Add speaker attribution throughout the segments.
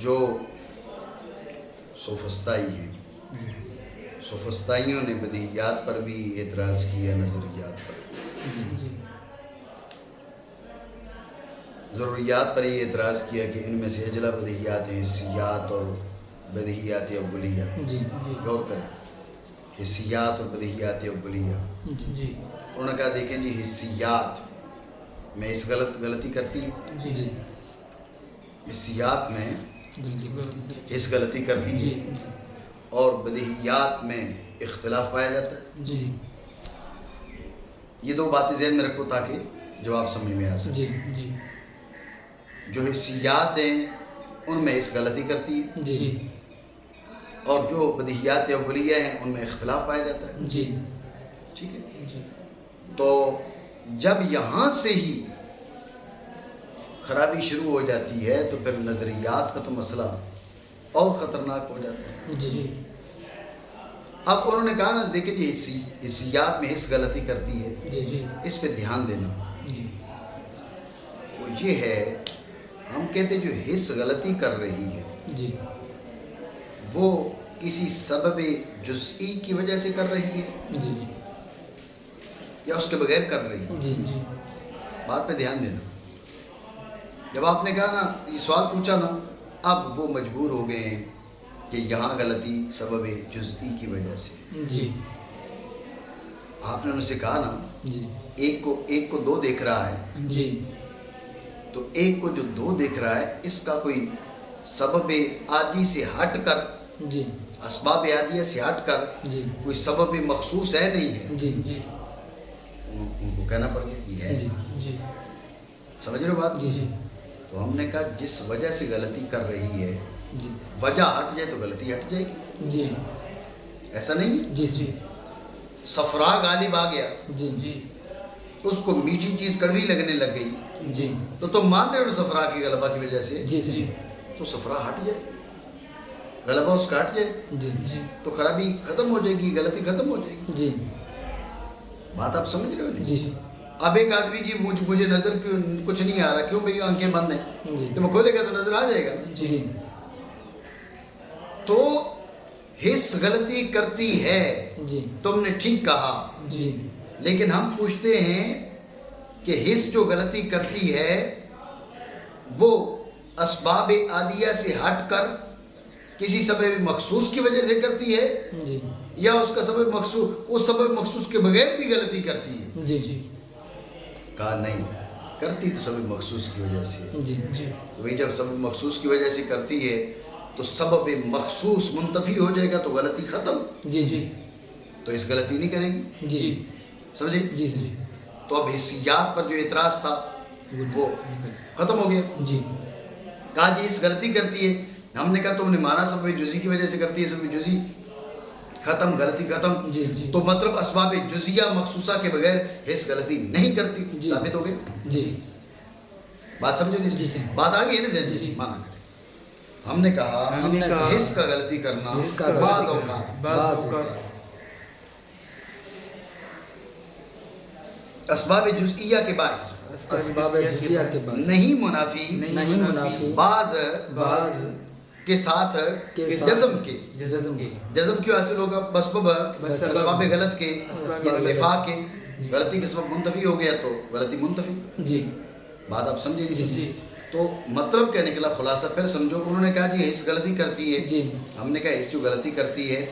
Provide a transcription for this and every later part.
Speaker 1: جو سوفسطائی ہیں، سوفسطائیوں نے بدیہیات پر بھی اعتراض کیا، نظریات پر بھی۔ ضروریات پر یہ اعتراض کیا کہ ان میں سے اجلا بدیہیات ہیں حسیات اور بدیہیات اولیہ۔ غور کریں، حسیات اور بدیہیات اولیہ۔ انہوں نے کہا دیکھیں جی حسیات میں اس غلطی کرتی ہے، حسیات میں اس غلطی کرتی ہے، اور بدیہیات میں اختلاف پایا جاتا ہے۔ یہ دو باتیں ذہن میں رکھو تاکہ جواب سمجھ میں آ سکے۔ جو حسیات ہیں ان میں اس غلطی کرتی ہے، اور جو بدیہیات اولیہ ہیں ان میں اختلاف پایا جاتا ہے۔ ٹھیک ہے، تو جب یہاں سے ہی خرابی شروع ہو جاتی ہے تو پھر نظریات کا تو مسئلہ اور خطرناک ہو جاتا ہے۔ اب انہوں نے کہا نا دیکھیں جی حسیات میں حس غلطی کرتی ہے، اس پہ دھیان دینا۔ وہ یہ ہے، ہم کہتے جو حس غلطی کر رہی ہے وہ کسی سبب جزئی کی وجہ سے کر رہی ہے یا اس کے بغیر کر رہی ہے؟ بات پہ دھیان دینا۔ جب آپ نے کہا نا یہ سوال پوچھا نا، اب وہ مجبور ہو گئے ہیں کہ یہاں غلطی سبب جزئی کی وجہ سے۔ آپ نے ان سے کہا نا ایک کو دو دیکھ رہا ہے، تو ایک کو جو دو دیکھ رہا ہے اس کا کوئی سبب عادی سے ہٹ کر، اسباب عادیہ سے ہٹ کر کوئی سبب مخصوص ہے نہیں ہے، ان کو کہنا پڑ گیا یہ ہے۔ سمجھ رہے ہو بات؟ تو ہم نے کہا جس وجہ سے غلطی کر رہی ہے وجہ ہٹ جائے تو غلطی ہٹ جائے گی، ایسا نہیں؟ صفرا غالب آ گیا، اس کو میٹھی چیز کڑوی لگنے لگ گئی، تو تم مان رہے ہو صفرا کی غلبہ کی وجہ سے، تو صفرا ہٹ جائے، غلبہ اس کا ہٹ جائے تو خرابی ختم ہو جائے گی، غلطی ختم ہو جائے گی۔ بات آپ سمجھ رہے ہو نہیں؟ اب ایک آدمی جی مجھے نظر کچھ نہیں آ رہا، کیوں بھئی آنکھیں بند ہیں، تو میں کھولے گا تو نظر آ جائے گا۔ تو حس غلطی کرتی ہے، تم نے ٹھیک کہا، لیکن ہم پوچھتے ہیں کہ حس جو غلطی کرتی ہے وہ اسباب عادیہ سے ہٹ کر کسی سبب مخصوص کی وجہ سے کرتی ہے یا اس کا سبب مخصوص اس سبب مخصوص کے بغیر بھی غلطی کرتی ہے؟ کہا نہیں، کرتی تو سبب مخصوص کی وجہ سے۔ تو وہی جب سبب مخصوص کی وجہ سے کرتی ہے تو سبب مخصوص منتفی ہو جائے گا تو غلطی ختم، تو اس غلطی نہیں کرے گی۔ سمجھے؟ تو اب حسیات پر جو اعتراض تھا وہ ختم ہو گیا۔ کہا جی اس غلطی کرتی ہے، ہم نے کہا تم نے مانا سبب جزئی کی وجہ سے کرتی ہے، سبب جزئی ختم، غلطی ختم، تو مطلب اسباب جزیہ مخصوصہ کے بغیر حس غلطی نہیں کرتی، ثابت ہو گیا۔ بات سمجھو گے؟ بات آ گئی ہے نا ذہن؟ مانا کریں، ہم نے کہا حس کا غلطی کرنا بعض اوقات اسباب جزئیہ کے باعث نہیں منافی بعض کے ساتھ جزم کیوں حاصل ہوگا؟ بسبب اسباب غلط کے دفاع کے، غلطی کے سبب منتفی ہو گیا تو غلطی منتفی۔ بات آپ سمجھے نہیں؟ تو مطلب کیا نکلا، خلاصہ پھر سمجھو۔ انہوں نے کہا جی حس غلطی کرتی ہے، ہم نے کہا حس جو غلطی کرتی ہے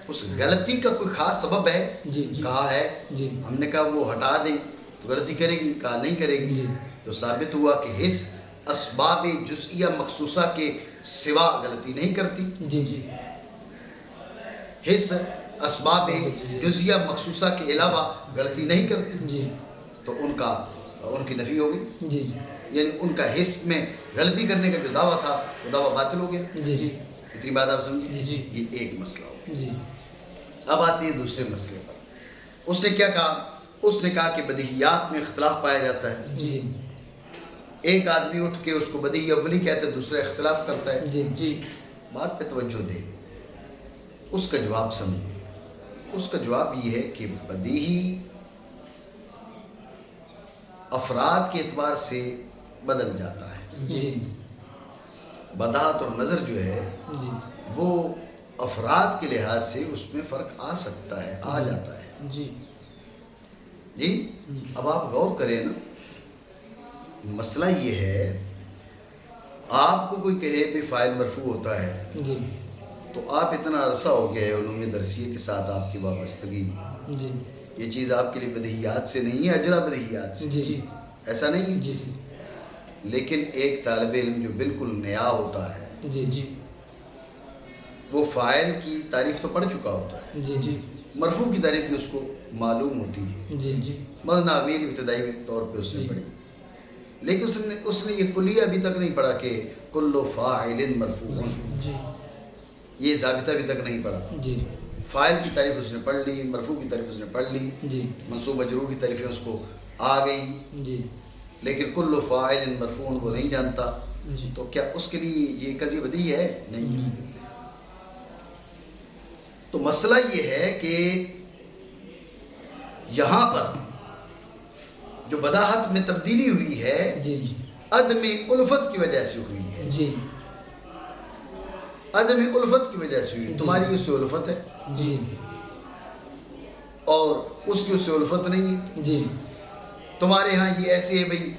Speaker 1: اس غلطی کا کوئی خاص سبب ہے؟ کہا ہے۔ ہم نے کہا وہ ہٹا دیں تو غلطی کرے گی؟ کہا نہیں کرے گی۔ تو ثابت ہوا کہ حس اسباب جزئیہ مخصوصہ کے سوا غلطی نہیں کرتی، حس اسباب جزئیہ مخصوصہ کے علاوہ غلطی نہیں کرتی، تو ان کی نفی ہو گئی، یعنی ان کا حس میں غلطی کرنے کا جو دعویٰ تھا وہ دعویٰ باطل ہو گیا۔ اتنی بات آپ سمجھیں؟ یہ ایک مسئلہ ہو۔ اب آتی ہے دوسرے مسئلے پر۔ اس نے کیا کہا؟ اس نے کہا کہ بدیہیات میں اختلاف پایا جاتا ہے، ایک آدمی اٹھ کے اس کو بدیہی اولی کہتے ہیں، دوسرا اختلاف کرتا ہے۔ بات پہ توجہ دے، اس کا جواب سمجھے۔ اس کا جواب یہ ہے کہ بدیہی افراد کے اعتبار سے بدل جاتا ہے،
Speaker 2: جی
Speaker 1: بداہت اور نظر جو ہے
Speaker 2: جی
Speaker 1: وہ افراد کے لحاظ سے اس میں فرق آ سکتا ہے، آ جاتا ہے
Speaker 2: جی
Speaker 1: جی۔ اب آپ غور کریں نا، مسئلہ یہ ہے، آپ کو کوئی کہے بھی فاعل مرفوع ہوتا ہے
Speaker 2: جی
Speaker 1: تو آپ اتنا عرصہ ہو گیا ہے علوم درسیہ کے ساتھ آپ کی وابستگی،
Speaker 2: جی
Speaker 1: یہ چیز آپ کے لیے بدیہیات سے نہیں ہے، اجرا بدیہیات سے،
Speaker 2: جی
Speaker 1: ایسا نہیں؟
Speaker 2: جی
Speaker 1: لیکن ایک طالب علم جو بالکل نیا ہوتا ہے
Speaker 2: جی جی
Speaker 1: وہ فاعل کی تعریف تو پڑھ چکا ہوتا ہے،
Speaker 2: جی جی
Speaker 1: مرفوع کی تعریف بھی اس کو معلوم ہوتی ہے،
Speaker 2: جی جی
Speaker 1: مثلا امیر ابتدائی طور پہ اس نے پڑھی، لیکن اس نے یہ کلیہ ابھی تک نہیں پڑھا کہ کل فاعل مرفوع،
Speaker 2: جی
Speaker 1: یہ ضابطہ ابھی تک نہیں پڑھا۔
Speaker 2: جی
Speaker 1: فاعل کی تعریف اس نے پڑھ لی، مرفوع کی تعریف اس نے پڑھ لی،
Speaker 2: جی
Speaker 1: منصوب مجرور کی تعریفیں اس کو آ گئی،
Speaker 2: جی
Speaker 1: لیکن کل فاعل مرفوع وہ نہیں جانتا،
Speaker 2: جی
Speaker 1: تو کیا اس کے لیے یہ قضیہ بدیہی ہے؟ نہیں۔ تو مسئلہ یہ ہے کہ یہاں پر جو بداہت میں تبدیلی ہوئی ہے
Speaker 2: جی جی
Speaker 1: عدم الفت کی وجہ سے ہوئی ہے،
Speaker 2: جی
Speaker 1: عدم الفت کی وجہ سے ہوئی، تمہاری اس سے الفت ہے
Speaker 2: جی
Speaker 1: اور اس کی اس سے الفت نہیں ہے،
Speaker 2: جی
Speaker 1: تمہارے ہاں یہ ایسے ہے بھئی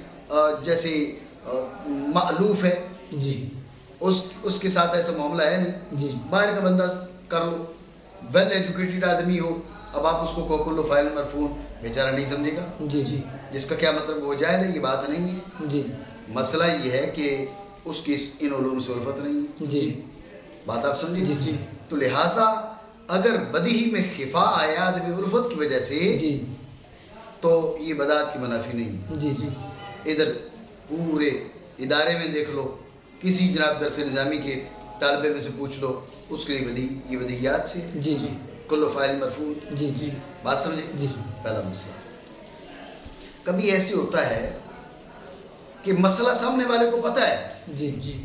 Speaker 1: جیسے مألوف ہے،
Speaker 2: جی
Speaker 1: اس کے ساتھ ایسا معاملہ ہے نہیں،
Speaker 2: جی
Speaker 1: باہر کا بندہ کر لو، ویل ایجوکیٹڈ آدمی ہو، اب آپ اس کو کل فاعل مرفوع بیچارہ نہیں سمجھے گا،
Speaker 2: جی جی
Speaker 1: جس کا کیا مطلب وہ جائز ہے، یہ بات نہیں ہے۔
Speaker 2: جی
Speaker 1: مسئلہ یہ ہے کہ اس کی ان علوم سے الفت نہیں ہے،
Speaker 2: جی
Speaker 1: بات آپ سمجھے؟
Speaker 2: جی جی
Speaker 1: تو لہٰذا اگر بدیہی میں خفا آیا عدم الفت کی وجہ سے
Speaker 2: جی
Speaker 1: تو یہ بدعت کی منافی نہیں ہے۔
Speaker 2: جی جی
Speaker 1: ادھر پورے ادارے میں دیکھ لو، کسی جناب درس نظامی کے طالب علم سے پوچھ لو، اس کے لیے یہ بدیہیات سے
Speaker 2: جی جی
Speaker 1: کل فاعل مرفوع،
Speaker 2: جی جی
Speaker 1: بات سمجھے؟
Speaker 2: جی
Speaker 1: پہلا مسئلہ۔ کبھی ایسے ہوتا ہے کہ مسئلہ سامنے والے کو پتہ ہے،
Speaker 2: جی جی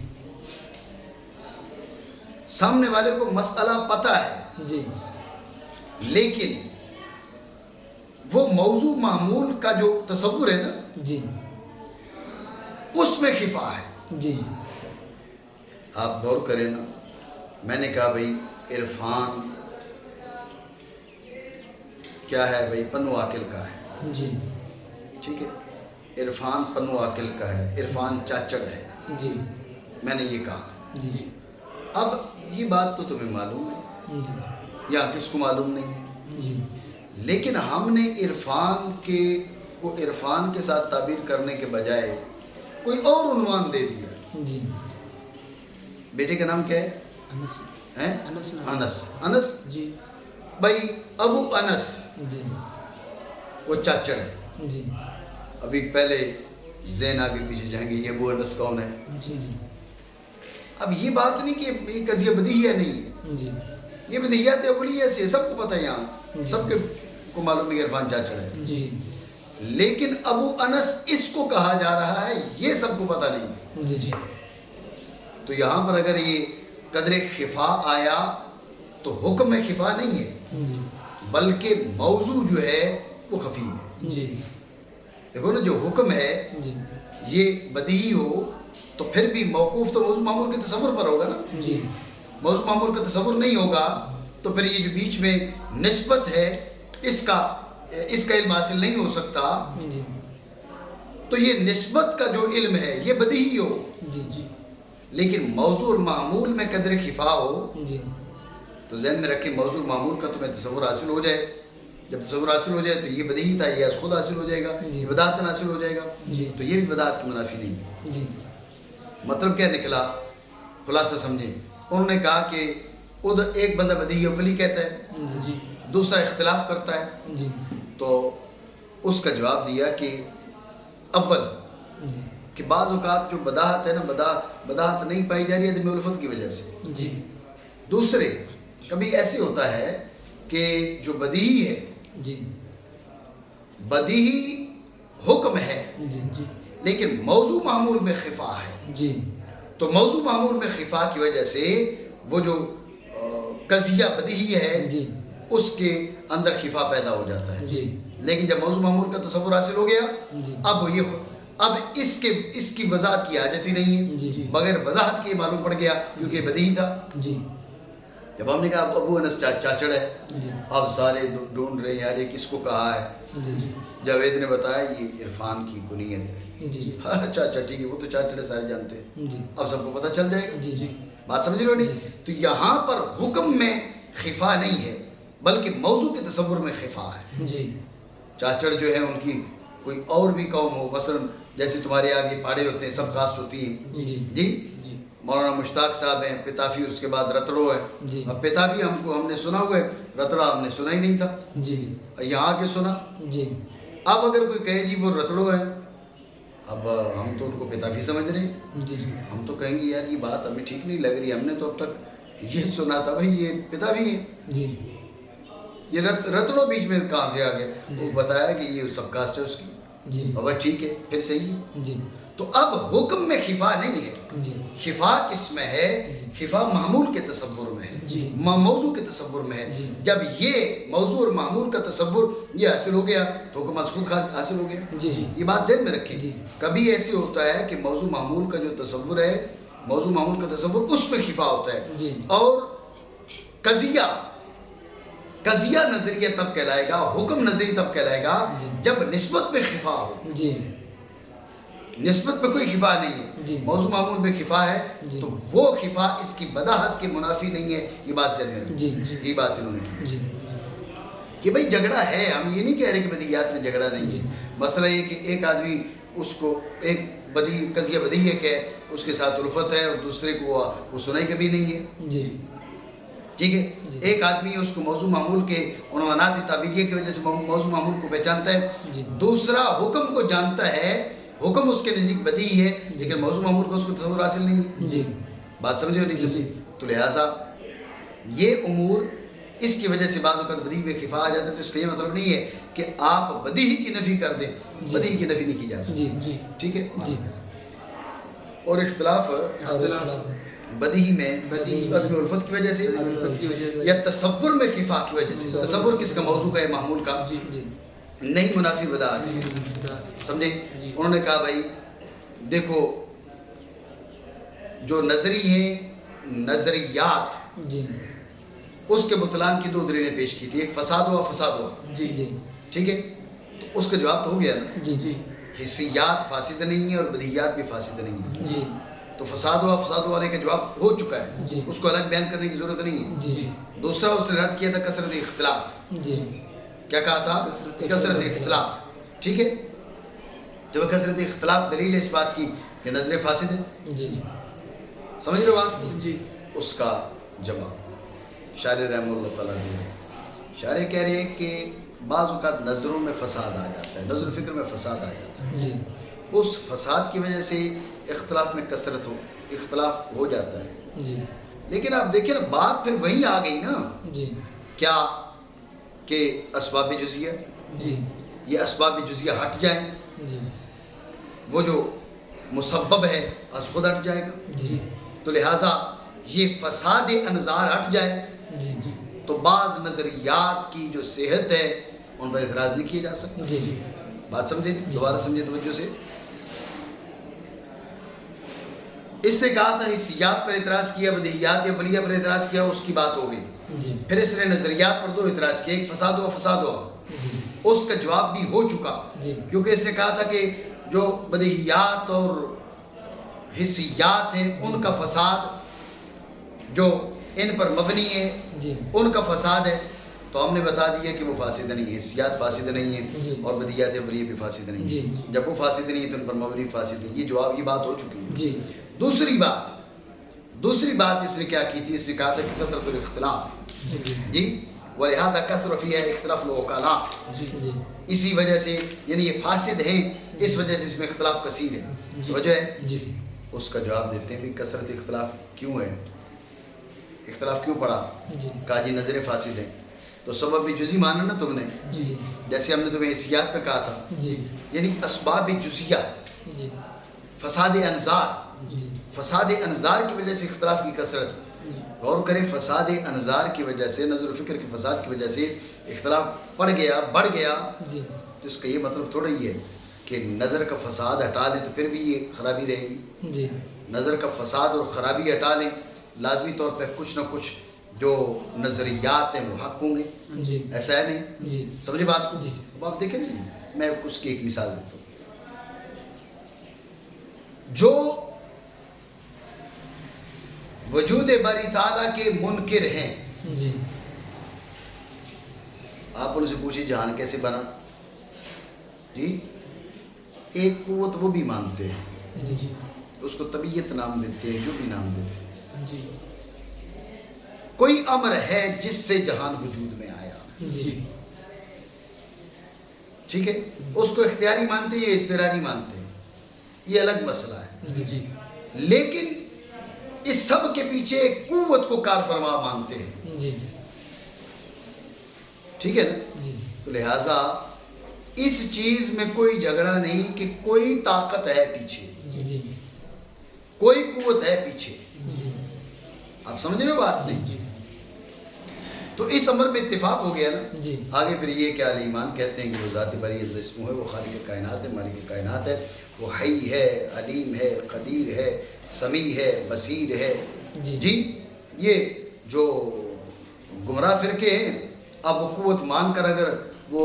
Speaker 1: سامنے والے کو مسئلہ پتہ ہے،
Speaker 2: جی
Speaker 1: لیکن وہ موضوع معمول کا جو تصور ہے نا
Speaker 2: جی
Speaker 1: اس میں خفا ہے۔
Speaker 2: جی
Speaker 1: آپ غور کریں نا، میں نے کہا بھئی عرفان کیا ہے بھئی؟ پنو عاقل کا ہے،
Speaker 2: جی
Speaker 1: ٹھیک ہے، عرفان پنو عاقل کا ہے، عرفان چاچڑ ہے،
Speaker 2: جی
Speaker 1: میں نے یہ کہا۔
Speaker 2: جی
Speaker 1: اب یہ بات تو تمہیں معلوم ہے،
Speaker 2: جی
Speaker 1: یا کس کو معلوم نہیں ہے،
Speaker 2: جی
Speaker 1: لیکن ہم نے عرفان کے ساتھ تعبیر کرنے کے بجائے کوئی اور عنوان دے دیا۔
Speaker 2: جی
Speaker 1: بیٹے کا نام کیا ہے؟
Speaker 2: انس
Speaker 1: ہیں؟
Speaker 2: انس
Speaker 1: انس۔ انس
Speaker 2: جی
Speaker 1: بھائی ابو انس
Speaker 2: جی
Speaker 1: وہ چاچڑ ہے،
Speaker 2: جی
Speaker 1: ابھی پہلے زین آگے پیچھے جائیں گے، یہ ابو انس کون ہے؟
Speaker 2: جی جی
Speaker 1: اب یہ بات نہیں کہ یہ قضیہ بدیہیہ نہیں ہے،
Speaker 2: جی
Speaker 1: یہ بدیہیات اولیہ سے سب کو پتہ ہے، یہاں سب کے کو معلوم ہے کہ عرفان چاچڑ ہے،
Speaker 2: جی
Speaker 1: لیکن ابو انس اس کو کہا جا رہا ہے، یہ سب کو پتہ نہیں ہے۔
Speaker 2: جی جی
Speaker 1: تو یہاں پر اگر یہ قدر خفا آیا تو حکم میں خفا نہیں ہے،
Speaker 2: جی
Speaker 1: بلکہ موضوع جو ہے وہ خفی ہے۔
Speaker 2: جی
Speaker 1: دیکھو نا، جو حکم ہے
Speaker 2: جی
Speaker 1: یہ بدیہی ہو تو پھر بھی موقوف تو موضوع معمول کے تصور پر ہوگا نا،
Speaker 2: جی
Speaker 1: موضوع معمول کا تصور نہیں ہوگا تو پھر یہ جو بیچ میں نسبت ہے اس کا علم حاصل نہیں ہو سکتا،
Speaker 2: جی
Speaker 1: تو یہ نسبت کا جو علم ہے یہ بدیہی ہو،
Speaker 2: جی جی
Speaker 1: لیکن موضوع اور معمول میں قدر خفا ہو
Speaker 2: جی
Speaker 1: تو ذہن میں رکھیں موضوع معمول کا تمہیں تصور حاصل ہو جائے، جب تصور حاصل ہو جائے تو یہ بدیہی تھا، یہ خود حاصل ہو جائے گا، یہ بدعت حاصل ہو جائے گا،
Speaker 2: جی
Speaker 1: تو یہ بھی بدعت کی منافی نہیں ہے۔
Speaker 2: جی
Speaker 1: مطلب کیا نکلا؟ خلاصہ سمجھیں، انہوں نے کہا کہ ادھر ایک بندہ بدیہی اولی کہتا ہے،
Speaker 2: جی
Speaker 1: دوسرا اختلاف کرتا ہے،
Speaker 2: جی
Speaker 1: تو اس کا جواب دیا کہ اول
Speaker 2: جی
Speaker 1: کہ بعض اوقات جو بداہت ہے نا، بداہت نہیں پائی جا رہی ہے عدم الفت کی وجہ سے۔
Speaker 2: جی
Speaker 1: دوسرے، کبھی ایسے ہوتا ہے کہ جو بدیہی ہے،
Speaker 2: جی
Speaker 1: بدیہی حکم ہے
Speaker 2: جی جی
Speaker 1: لیکن موضوع معمول میں خفا ہے،
Speaker 2: جی
Speaker 1: تو موضوع معمول میں خفا کی وجہ سے وہ جو قضیہ بدیہی ہے
Speaker 2: جی
Speaker 1: اس کے اندر خفا پیدا ہو جاتا ہے،
Speaker 2: جی
Speaker 1: لیکن جب موضوع معمول کا تصور حاصل ہو گیا
Speaker 2: جی
Speaker 1: اب یہ اب اس کی وضاحت کی حاجت ہی نہیں ہے، بغیر وضاحت کے معلوم پڑ گیا کیونکہ بدیہی تھا. جب ہم نے کہا ابو انس چاچڑ ہے، اب سارے ڈھونڈ رہے ہیں یار یہ کس کو کہا ہے. جاوید نے بتایا یہ عرفان کی کنیت ہے. اچھا ٹھیک ہے، وہ تو چاچڑ سارے جانتے ہیں، اب سب کو پتہ چل جائے گا. بات سمجھ رہے ہو نہیں؟ تو یہاں پر حکم میں خفا نہیں ہے بلکہ موضوع کے تصور میں خفا ہے. چاچڑ جو ہے ان کی کوئی اور بھی قوم ہو، مثلا جیسے تمہارے آگے پہاڑے ہوتے ہیں، سب کاسٹ ہوتی ہیں. جی مولانا مشتاق صاحب ہیں، پتافی، اس کے بعد رتڑو ہے. اب پتافی ہم نے سنا ہوا ہے، رتڑا ہم نے سنا ہی نہیں تھا، یہاں آ کے سنا. اب اگر کوئی کہے جی وہ رتڑو ہے، اب ہم تو ان کو پتافی سمجھ رہے ہیں، ہم تو کہیں گے یار یہ بات ہمیں ٹھیک نہیں لگ رہی، ہم نے تو اب تک یہ سنا تھا بھائی یہ پتافی ہے. یہ رتڑو بیچ میں کہاں سے آ گیا؟ وہ بتایا کہ یہ سب کاسٹ ہے اس کی. بابا ٹھیک ہے پھر صحیح ہے. تو اب حکم میں خفا نہیں ہے، خفا کس میں ہے؟ خفا معمول کے تصور میں ہے، موضوع کے تصور میں ہے. جب یہ موضوع اور معمول کا تصور یہ حاصل ہو گیا تو حکم از خود حاصل ہو گیا. یہ بات ذہن میں رکھیں. کبھی ایسے ہوتا ہے کہ موضوع معمول کا جو تصور ہے، موضوع معمول کا تصور اس میں خفا ہوتا ہے، اور قضیہ نظریہ تب کہلائے گا، حکم نظری تب کہلائے گا جب نسبت میں خفا ہو. نسبت میں کوئی خفا نہیں ہے، موضوع معمول میں خفا ہے، تو وہ خفا اس کی بداحت کے منافی نہیں ہے. یہ بات ذہن میں رکھیں. یہ بات انہوں نے کی کہ بھئی جھگڑا ہے، ہم یہ نہیں کہہ رہے کہ بدیہیات میں جھگڑا نہیں ہے. مسئلہ یہ کہ ایک آدمی اس کو ایک قضیہ بدیہی ہے کہ اس کے ساتھ الفت ہے اور دوسرے کو وہ سنائی کبھی نہیں ہے. ٹھیک ہے، ایک آدمی اس کو موضوع معمول کے عنوانات تعبیریہ کی وجہ سے موضوع معمول کو پہچانتا ہے، دوسرا حکم کو جانتا ہے، حکم اس کے نزدیک بدیہی ہے لیکن موضوع معمول کو اس کو تصور حاصل نہیں ہے. بات سمجھے ہو نہیں؟ تو لہٰذا یہ امور اس کی وجہ سے بعض اوقات بدیہی میں خفا آ جاتا ہے. تو اس کا یہ مطلب نہیں ہے کہ آپ بدیہی کی نفی کر دیں، بدیہی کی نفی نہیں کی جا سکتی. ٹھیک ہے. اور اختلاف بدیہی میں عدم الفت کی وجہ سے یا تصور میں خفا کی وجہ سے. تصور کس کا؟ موضوع کا ہے، معمول کا نہیں، منافی بدعت. سمجھے؟ انہوں نے کہا بھائی دیکھو جو نظری ہیں نظریات، اس کے بطلان کی 2 دلیلیں پیش کی تھی، ایک فساد ہوا. ٹھیک ہے، تو اس کا جواب تو ہو گیا نا. حسیات فاسد نہیں ہیں اور بدیہیات بھی فاسد نہیں ہیں. تو فساد ہوا والے کا جواب ہو چکا ہے، اس کو الگ بیان کرنے کی ضرورت نہیں ہے. دوسرا اس نے رد کیا تھا کثرت اختلاف. کیا کہا تھا؟ کثرت اختلاف. ٹھیک ہے، جب کثرت اختلاف دلیل ہے اس بات کی کہ نظریں فاسد ہیں. سمجھ رہے ہو بات؟ اس کا جواب شارح رحمہ اللہ تعالیٰ نے، شارح کہہ رہے ہیں کہ بعض اوقات نظروں میں فساد آ جاتا ہے، نظر و فکر میں فساد آ جاتا ہے. اس فساد کی وجہ سے اختلاف میں اختلاف ہو جاتا ہے. لیکن آپ دیکھیں نا، بات پھر وہی آ گئی نا. کیا کہ اسباب جزیہ، یہ اسباب جزیہ ہٹ جائیں، وہ جو مسبب ہے از خود ہٹ جائے گا. تو لہٰذا یہ فساد انظار ہٹ جائے تو بعض نظریات کی جو صحت ہے ان پر اعتراض نہیں کیا جا سکتا. بات سمجھے؟ دوبارہ سمجھے توجہ سے. اس سے کہا تھا حسیات پر اعتراض کیا، بدیہیات یا بلیہ پر اعتراض کیا، اس کی بات ہو گئی. پھر اس نے نظریات پر 2 اعتراض کیا، ایک فساد ہوا. اس کا جواب بھی ہو چکا، کیونکہ اس نے کہا تھا کہ جو بدیہیات اور حسیات ہیں ان کا فساد جو ان پر مبنی ہے ان کا فساد ہے. تو ہم نے بتا دیا کہ وہ فاسد نہیں ہے، حسیات فاسد نہیں ہیں اور بدیہیات یا بلیہ بھی فاسد نہیں ہیں. جب وہ فاسد نہیں ہے تو ان پر مبنی فاسد ہے. یہ جواب، یہ بات ہو چکی ہے. دوسری بات اس نے کیا کی تھی؟ اس نے کہا تھا کہ کثرت الاختلاف، ولہذا کثر فیہا اختلاف العقلاء. اسی وجہ سے یعنی یہ فاسد ہیں، اس وجہ سے اس میں اختلاف کثیر ہے. وجہ ہے اس کا جواب دیتے ہیں بھی کثرت اختلاف کیوں ہے، اختلاف کیوں پڑا؟ کہا جی نظریں فاسد ہیں. تو سبب بھی جزی مانا نا تم نے، جیسے ہم نے تمہیں حسیات پہ کہا تھا، یعنی اسباب جزیہ، فساد انظار کی وجہ سے اختلاف کی کثرت. غور کریں، فساد انظار کی وجہ سے، نظر و فکر کے فساد کی وجہ سے اختلاف بڑھ گیا. تو اس کا یہ مطلب تھوڑا ہی ہے کہ نظر کا فساد ہٹا لیں تو پھر بھی یہ خرابی رہے گی.
Speaker 2: جی.
Speaker 1: نظر کا فساد اور خرابی ہٹا لیں لازمی طور پہ کچھ نہ کچھ جو نظریات ہیں وہ حق ہوں گے.
Speaker 2: جی.
Speaker 1: ایسا ہے نہیں؟
Speaker 2: جی.
Speaker 1: سمجھے بات کو؟
Speaker 2: جی.
Speaker 1: اب آپ دیکھیں نا، میں اس کی ایک مثال دیتا ہوں. جو وجود باری تعالیٰ کے منکر ہیں،
Speaker 2: جی.
Speaker 1: آپ ان سے پوچھیں جہان کیسے بنا؟ جی ایک قوت وہ بھی مانتے ہیں،
Speaker 2: جی. جی.
Speaker 1: اس کو طبیعت نام دیتے ہیں، جو بھی نام دیتے ہیں.
Speaker 2: جی.
Speaker 1: کوئی امر ہے جس سے جہان وجود میں آیا.
Speaker 2: جی.
Speaker 1: ٹھیک ہے، اس کو اختیاری مانتے ہیں یا اضطراری مانتے ہیں، یہ الگ مسئلہ ہے.
Speaker 2: جی. جی.
Speaker 1: لیکن اس سب کے پیچھے ایک قوت کو کار فرما مانتے ہیں.
Speaker 2: جی.
Speaker 1: ٹھیک ہے نا؟
Speaker 2: جی.
Speaker 1: تو لہٰذا اس چیز میں کوئی جھگڑا نہیں کہ کوئی طاقت ہے پیچھے،
Speaker 2: جی. جی.
Speaker 1: کوئی قوت ہے پیچھے.
Speaker 2: جی.
Speaker 1: آپ سمجھ رہے ہو بات؟
Speaker 2: جی. جی.
Speaker 1: تو اس امر میں اتفاق ہو گیا نا.
Speaker 2: جی.
Speaker 1: آگے پھر یہ کہ اہل ایمان کہتے ہیں کہ وہ ذات بری اسم ہے، وہ خالق کائنات ہے، مالک کائنات ہے، وہ حی ہے، علیم ہے، قدیر ہے، سمیع ہے، بصیر ہے. جی یہ جو گمراہ فرقے ہیں، اب وہ قوت مان کر اگر وہ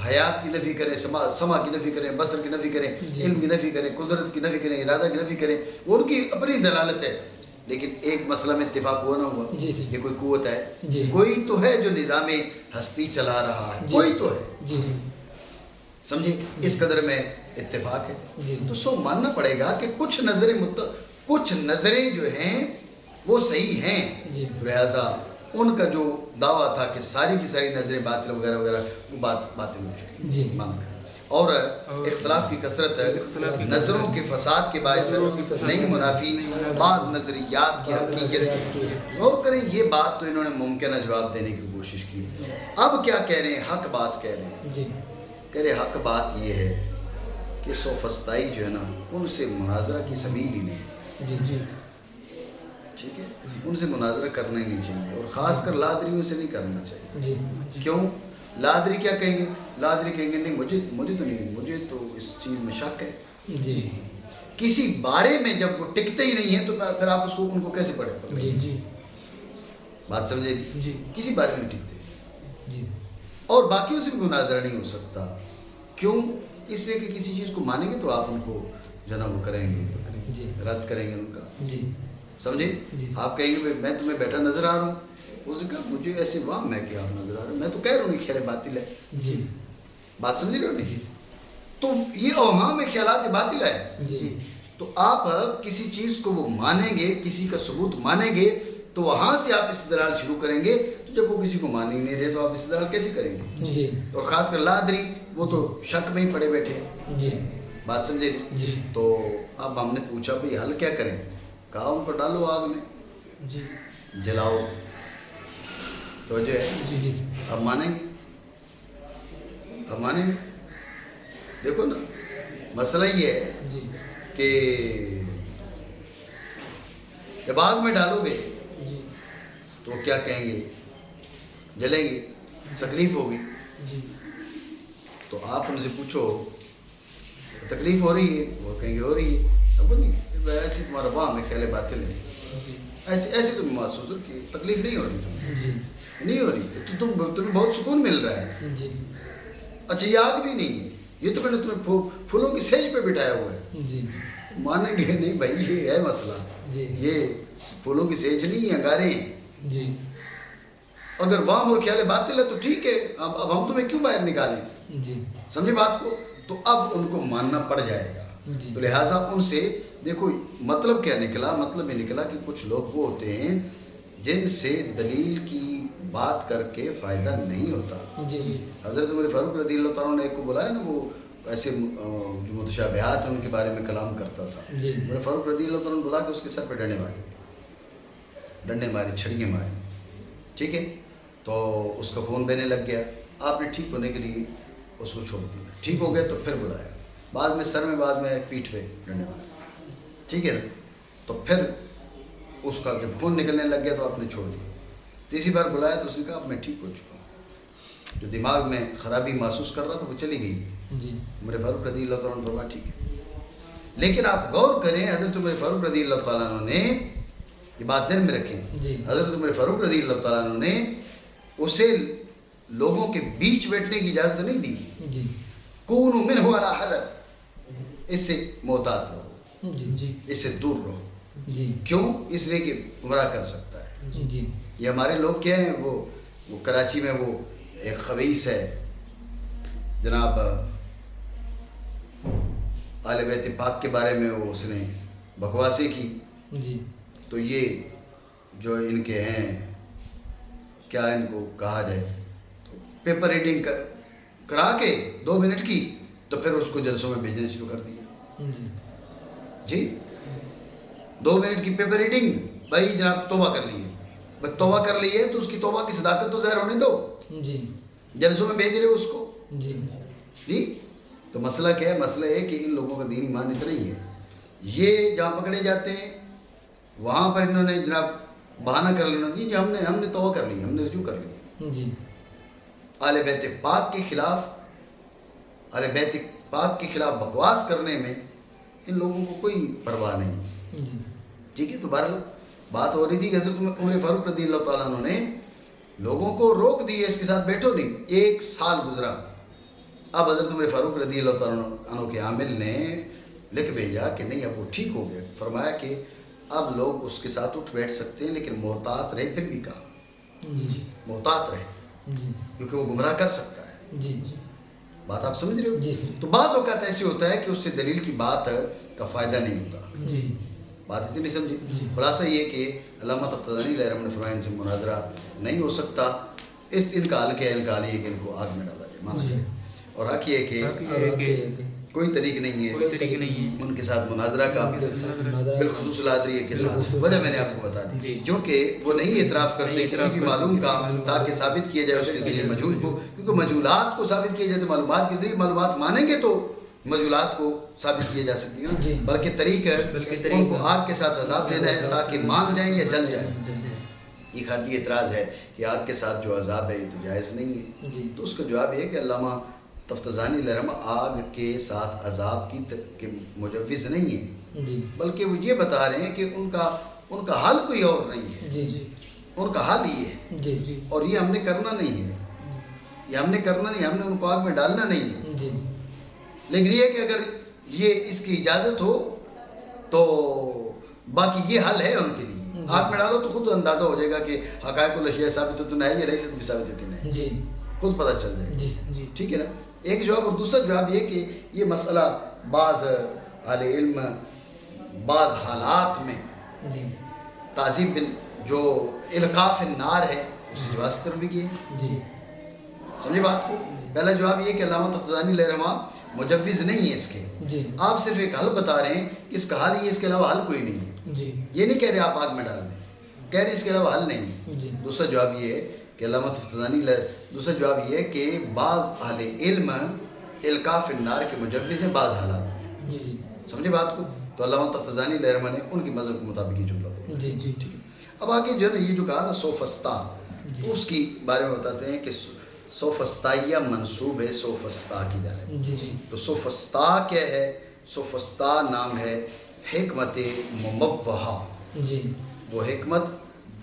Speaker 1: حیات کی نفی کریں، سما کی نفی کریں، بصر کی نفی کریں، علم کی نفی کریں، قدرت کی نفی کریں، ارادہ کی نفی کریں، وہ ان کی اپنی دلالت ہے. لیکن ایک مسئلہ میں اتفاق ہوا نہ ہوا کہ کوئی قوت ہے، کوئی تو ہے جو نظام ہستی چلا رہا ہے، کوئی تو ہے. سمجھے؟ اس قدر میں اتفاق ہے. تو سو ماننا پڑے گا کہ کچھ نظریں جو ہیں وہ صحیح ہیں. لہٰذا ان کا جو دعویٰ تھا کہ ساری کی ساری نظریں باطل وغیرہ وغیرہ، وہ باطل ہو چکی مان کر. اور اختلاف کی کثرت نظروں کے فساد کے باعث نہیں منافی بعض نظریات کی حقیقت. غور کریں، یہ بات تو انہوں نے ممکنہ جواب دینے کی کوشش کی. اب کیا کہہ رہے ہیں؟ حق بات کہہ رہے ہیں. کہہ رہے حق بات یہ ہے کہ سوفسطائی جو ہے نا، ان سے مناظرہ کی سبیل ہی نہیں. ٹھیک ہے، ان سے مناظرہ کرنا ہی نہیں چاہیے، اور خاص کر لادریوں سے نہیں کرنا چاہیے. کیوں؟ لادری کیا کہیں گے؟ لادری کہیں گے نہیں مجھے تو نہیں، مجھے تو اس چیز میں شک ہے. کسی بارے میں جب وہ ٹکتے ہی نہیں ہیں تو پھر آپ ان کو کیسے پڑھیں؟ بات سمجھے؟ کسی بارے میں نہیں ٹکتے. اور باقیوں سے بھی مناظرہ نہیں ہو سکتا. کیوں؟ اس لیے کہ کسی چیز کو مانیں گے تو آپ ان کو جو نا وہ کریں گے، رد کریں گے ان کا. سمجھے؟ آپ کہیں گے میں تمہیں بیٹھا نظر آ رہا ہوں، اس نے کہا مجھے ایسے وہم ہے کہ آپ نظر آ رہے ہیں، میں تو کہہ رہا ہوں کہ خیال باطل ہے. بات سمجھ رہے ہو نہیں؟ تو یہ اوہام ہے، خیالات باطل ہے. تو آپ کسی چیز کو وہ مانیں گے، کسی کا ثبوت مانیں گے تو وہاں سے آپ استدلال شروع کریں گے. تو جب وہ کسی کو مان ہی نہیں رہے تو آپ استدلال کیسے کریں گے؟ اور خاص کر لادری، وہ تو شک میں ہی پڑے بیٹھے. بات سمجھے؟ تو اب ہم نے پوچھا بھئی حل کیا کریں؟ کہا ان کو ڈالو آگ میں، جلاؤ. تو جو ہے اب مانیں گے؟ اب مانیں گے؟ دیکھو نا، مسئلہ یہ ہے کہ جب آگ میں ڈالو گے تو کیا کہیں گے؟ جلیں گے، تکلیف ہوگی. تو آپ ان سے پوچھو تکلیف ہو رہی ہے؟ وہ کہیں گے ہو رہی ہے. اب نہیں ایسے تمہارا وہاں میں خیال باطل ہے، ایسے تم محسوس ہو کہ تکلیف نہیں ہو رہی، نہیں ہو رہی، تو تمہیں بہت سکون مل رہا ہے. اچھا یہ آگ بھی نہیں ہے، یہ تو میں نے تمہیں پھولوں کی سیج پہ بٹھایا ہوا ہے. مانیں گے نہیں بھائی، یہ ہے مسئلہ. یہ پھولوں کی سیج نہیں ہے، انگارے ہیں. اگر وہاں اور خیال باطل ہے تو ٹھیک ہے، اب ہم تمہیں کیوں باہر نکالیں؟ سمجھے بات کو؟ تو اب ان کو ماننا پڑ جائے گا. تو لہٰذا ان سے دیکھو مطلب کیا نکلا؟ مطلب یہ نکلا کہ کچھ لوگ وہ ہوتے ہیں جن سے دلیل کی بات کر کے فائدہ نہیں ہوتا. حضرت عمر فاروق رضی اللہ تعالیٰ نے ایک کو بلایا نا، وہ ایسے جو متشابہات ہیں ان کے بارے میں کلام کرتا تھا. عمر فاروق رضی اللہ تعالیٰ نے بلا کے اس کے سر پہ ڈنڈے ماری، چھڑیاں ماری. ٹھیک ہے، تو اس کا خون بہنے لگ گیا. آپ نے ٹھیک ہونے کے لیے اس کو چھوڑ دیا. ٹھیک ہو گیا تو پھر بلایا، بعد میں سر میں، بعد میں پیٹھ پہ ڈنڈے مارے. ٹھیک ہے نا؟ تو پھر اس کا جب خون نکلنے لگ گیا تو آپ نے چھوڑ دیا. تیسری بار بلایا تو اس نے کہا اب میں ٹھیک ہو چکا ہوں. جو دماغ میں خرابی محسوس کر رہا تھا وہ چلی گئی. عمر فاروق رضی اللہ تعالیٰ عنہ فرمایا ٹھیک ہے، لیکن آپ غور کریں حضرت عمر فاروق رضی اللہ تعالیٰ عنہ نے یہ بات ذہن میں رکھیں، حضرت عمر فاروق رضی اللہ تعالیٰ عنہ نے اسے لوگوں کے بیچ بیٹھنے کی اجازت نہیں دی، کونوا منہ علی حذر، اس سے محتاط رہو، اس سے دور رہو، کیوں؟ اس لیے کہ گمراہ کر سکتا ہے۔ یہ ہمارے لوگ کیا ہیں، وہ کراچی میں وہ ایک خبیث ہے جناب، آل بیت پاک کے بارے میں وہ اس نے بکواسیں کی، تو یہ جو ان کے ہیں کیا ان کو کہا جائے، پیپر ریڈنگ کرا کے 2 منٹ کی تو پھر اس کو جلسوں میں بھیجنا شروع کر دیا۔ جی 2 منٹ کی پیپر ریڈنگ، بھائی جناب توبہ کر لیے، بس توبہ کر لی ہے تو اس کی توبہ کی صداقت تو ظاہر ہونے دو، جلسوں میں بھیج رہے ہو اس کو۔ جی تو مسئلہ کیا ہے؟ مسئلہ ہے کہ ان لوگوں کا دین ایمان اتنا ہی ہے، یہ جہاں پکڑے جاتے ہیں وہاں پر انہوں نے جناب بہانہ کر لینا جی ہم نے توبہ کر لی، ہم نے رجوع کر لی۔ آل بیت پاک کے خلاف، آل بیت پاک کے خلاف بکواس کرنے میں ان لوگوں کو کوئی پرواہ نہیں۔ ٹھیک ہے، تو بہرحال بات ہو رہی تھی کہ حضرت عمر فاروق رضی اللہ تعالیٰ عنہ نے لوگوں کو روک دیا، اس کے ساتھ بیٹھو نہیں۔ 1 سال گزرا، اب حضرت عمر فاروق رضی اللہ تعالیٰ عنہ کے عامل نے لکھ بھیجا کہ نہیں اب وہ ٹھیک ہو گیا، فرمایا کہ اب لوگ اس کے ساتھ اٹھ بیٹھ سکتے ہیں لیکن محتاط رہے، پھر بھی کہا محتاط رہے کیونکہ وہ گمراہ کر سکتا ہے۔ بات آپ سمجھ رہے ہو؟ تو بعض اوقات ایسے ہوتا ہے کہ اس سے دلیل کی بات کا فائدہ نہیں ہوتا، بات اتنی نہیں سمجھی۔ خلاصہ یہ کہ علامہ تفتزانی علیہ رحمۃ نے فرمایا ان سے مناظرہ نہیں ہو سکتا، ان کا حل کیا ہے؟ ان کا حل یہ کہ ان کو آگ میں ڈالا جائے، مانا جائے، اور حق یہ کہ کوئی طریق نہیں ہے ان کے ساتھ مناظرہ کا، بالخصوص العادریہ کے ساتھ۔ وجہ میں نے آپ کو بتا دی، کیونکہ وہ نہیں اعتراف کرتے کسی بھی معلوم کا تاکہ ثابت کیا جائے اس کے ذریعے مجہول کو، کیونکہ مجہولات کو ثابت کیا جائے تو معلومات کے ذریعے معلومات مانیں گے تو مجہولات کو ثابت کیا جا سکتی ہیں، بلکہ طریق ان کو آگ کے ساتھ عذاب دینا ہے تاکہ مان جائیں یا جل جائیں۔ یہ خارجی اعتراض ہے کہ آگ کے ساتھ جو عذاب ہے یہ تو جائز نہیں ہے، تو اس کا جواب یہ ہے کہ علامہ تفتزانی علیہ رحمہ آگ کے ساتھ عذاب کی مجوز نہیں ہے، بلکہ وہ یہ بتا رہے ہیں کہ ان کا حل کوئی اور نہیں ہے، ان کا حل یہ ہے، اور یہ ہم نے کرنا نہیں ہے، یہ ہم نے کرنا نہیں، ہم نے ان کو آگ میں ڈالنا نہیں ہے، لیکن یہ کہ اگر یہ اس کی اجازت ہو تو باقی یہ حل ہے ان کے لیے، آگ میں ڈالو تو خود اندازہ ہو جائے گا کہ حقائق الاشیاء ثابت ہے یا لیست بثابتۃ ہے، خود پتہ چل جائے گا، ٹھیک ہے نا۔ ایک جواب، اور دوسرا جواب یہ کہ یہ مسئلہ بعض اہل علم بعض حالات میں تعذیب جو القاء فی النار ہے اس کی جواز کی طرف بھی گئے، سمجھے بات کو؟ پہلا جواب یہ کہ علامہ تفتزانی علیہ رحمہ مجوز نہیں ہے اس کے، آپ صرف ایک حل بتا رہے ہیں کہ اس کا حل یہ، اس کے علاوہ حل کوئی نہیں ہے، یہ نہیں کہہ رہے آپ آگ میں ڈال دیں، کہہ رہے اس کے علاوہ حل نہیں ہے۔ دوسرا جواب یہ ہے کہ علامہ تفتزانی دوسرا جواب یہ ہے کہ بعض اہل علم القاء فی النار کے مجوز ہیں بعض حالات میں، سمجھے بات کو؟ تو علامہ تفتزانی علیہ رحمہ نے ان کی مذہب کے مطابق یہ جملہ بولا، ٹھیک ہے۔ اب آگے جو ہے نا یہ جو کہا نا سوفستا، تو اس کی بارے میں بتاتے ہیں کہ سوفستائیہ منسوب ہے سوفستا کی جانب، تو سوفستا کیا ہے؟ سوفستا نام ہے حکمت مموہہ، وہ حکمت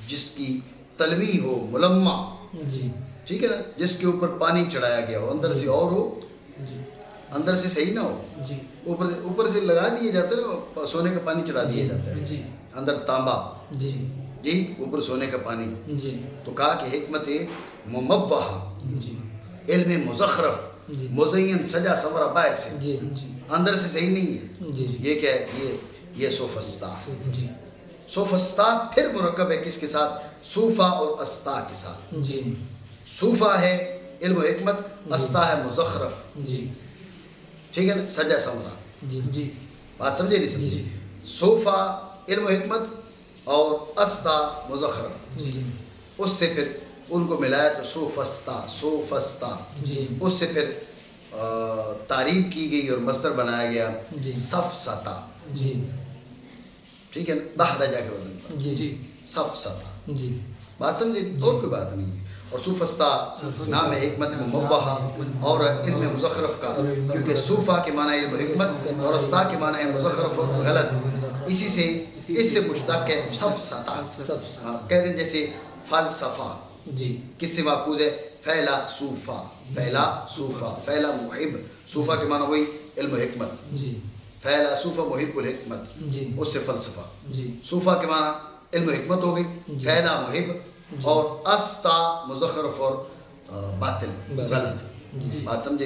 Speaker 1: جس کی تلوی ہو، ملمع، ٹھیک ہے نا، جس کے اوپر پانی چڑھایا گیا ہو، اندر سے اور ہو، اندر سے صحیح نہ ہو، اوپر سے لگا دیا جاتا ہے نا، سونے کا پانی چڑھا دیا جاتا ہے، اندر تانبا، جی اوپر سونے کا پانی، تو کہا کہ حکمت مموہہ، علم مزخرف، مزین سجا سورا باہر سے، اندر سے صحیح نہیں ہے، یہ کیا ہے؟ یہ سوفستا۔ سوفستا پھر مرکب ہے کس کے ساتھ؟ صوفہ اور استا کے ساتھ، صوفہ ہے علم و حکمت، استا ہے مزخرف، ٹھیک ہے نا، سجا سورا، بات سمجھے نہیں سمجھے؟ صوفہ علم و حکمت اور استا مزخرف، اس سے پھر ان کو ملایا تو سوفستا، اس سے پھر تعریب کی گئی اور مصدر بنایا گیا سفسطہ، ٹھیک ہے نا، دہرجہ کے وزن پر، سفسطہ، بات سمجھے؟ اور کوئی بات نہیں ہے۔ اور صوفستا نام ہے حکمت مموہہ اور علم مزخرف کا، کیونکہ صوفہ کے معنی علم حکمت اور استا کے معنی ہے مزخرف اور غلط، اسی سے اس سے مشتق ہے سفسطہ، کہہ رہے ہیں جیسے فلسفہ کس سے ماخوذ ہے؟ فیلا صوفہ، فیلا صوفہ، فیلا محب، صوفہ کے معنی وہی علم حکمت، فیلا صوفہ محب الحکمت، اس سے فلسفہ، صوفہ کے معنی علم حکمت ہو گئی، فیلا محب، اور استا مزخرف اور باطل غلط، بات سمجھے؟